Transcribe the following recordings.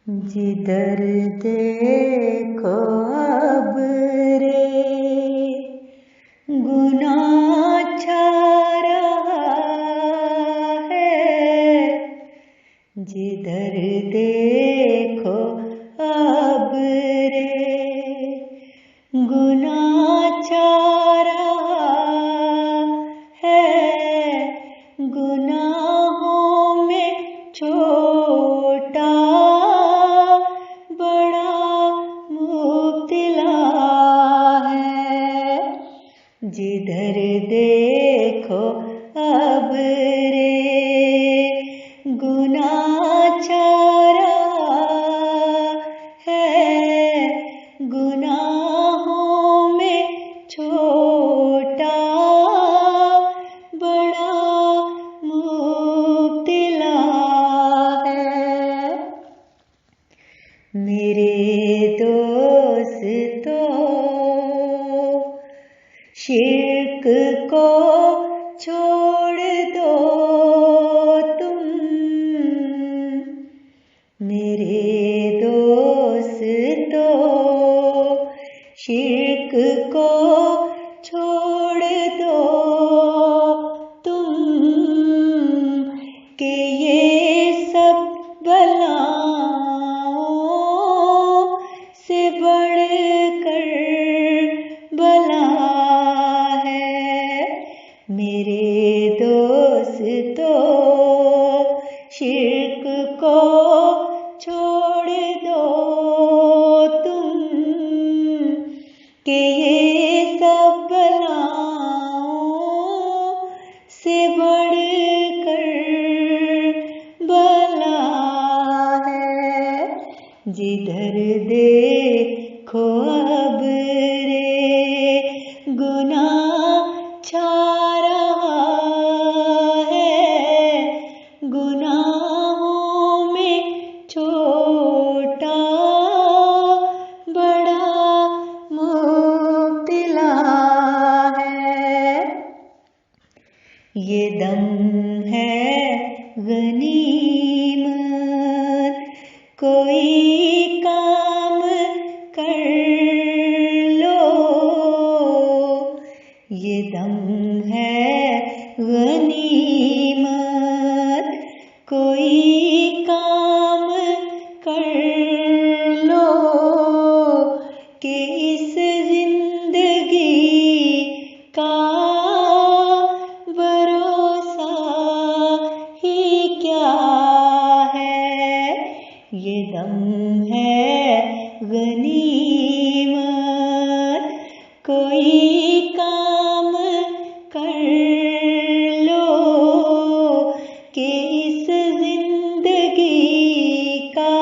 जिधर देखो अब रे गुनाह छा रहा है। जिधर देखो अब रे गुनाह छा रहा है। गुनाहों में छोटा जिधर देखो अब रे गुनाह छा रहा है। गुनाहों में छोटा बड़ा मुब्तला है। मेरे दोस्तों शिर्क को छोड़ दो तुम। मेरे दोस्तों शिर्क को छोड़ दो तुम कि ये सब बलाओं से बढ़कर बला मेरे दोस्तों शिर्क को छोड़ दो तुम कि ये सब बलाओं से बढ़कर बला है। जिधर देखो अब रे गुनाह छा गुनाहों में छोटा बड़ा मुब्तला है। ये दम है गनीमत कोई काम कर लो। ये दम है गनीमत कोई काम कर लो कि इस जिंदगी का भरोसा ही क्या है। ये दम है गनीमत कोई काम कर लो कि इस जिंदगी का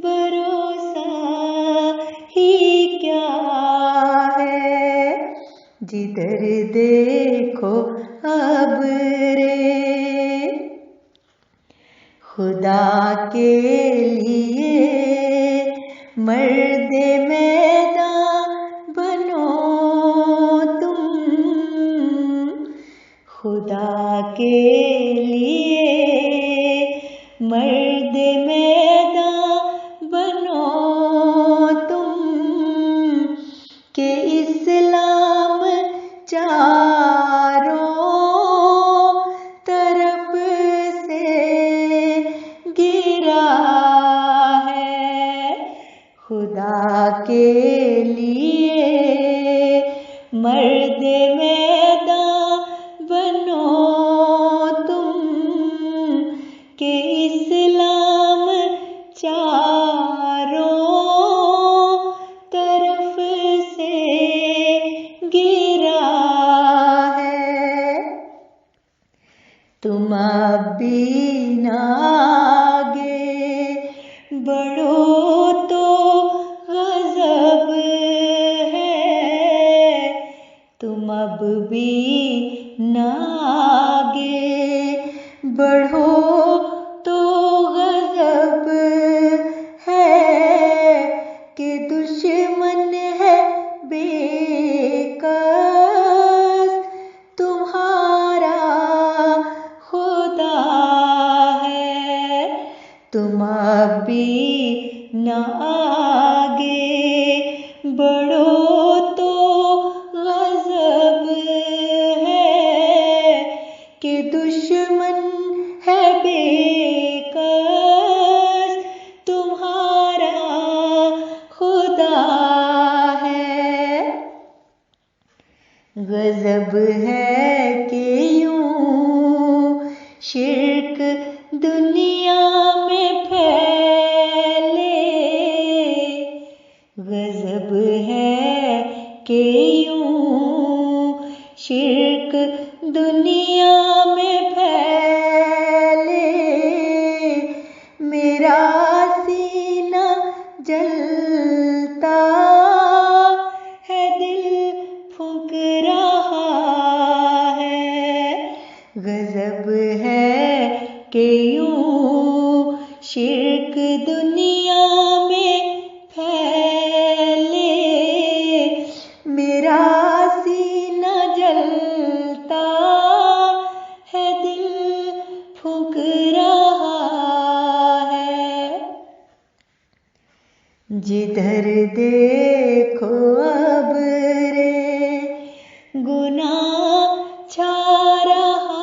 भरोसा ही क्या है। जिधर देखो अब रे खुदा के लिए मर्द मैदान बनो तुम। खुदा के लिए मर्द मैदान बनो तुम कि इस्लाम चारों तरफ से गिरा है। खुदा के लिए मर्द मैदान बनो तुम कि इस्लाम चारों तरफ से गिरा है। तुम अब भी न आगे बढ़ो तो गज़ब है। तुम अब भी न आगे बढ़ो तो तुम अब भी न आगे बढ़ो तो गजब है कि दुश्मन है बेकस तुम्हारा खुदा है। गजब है कि यूं शिर्क दुनिया में फैले। गजब है कि यूं शिर्क दुनिया में फैले। मेरा सीना जलता है, दिल फूंक रहा है। गजब है कि यूं शिर्क दुनिया में फैले। मेरा सीना जलता है, दिल फूंक रहा है। जिधर देखो अब रे गुनाह छा रहा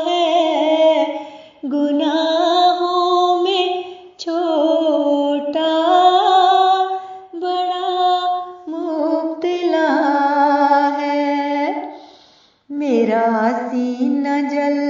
है। गुनाहों में छोटा बड़ा मुब्तला है। मेरा सीना जल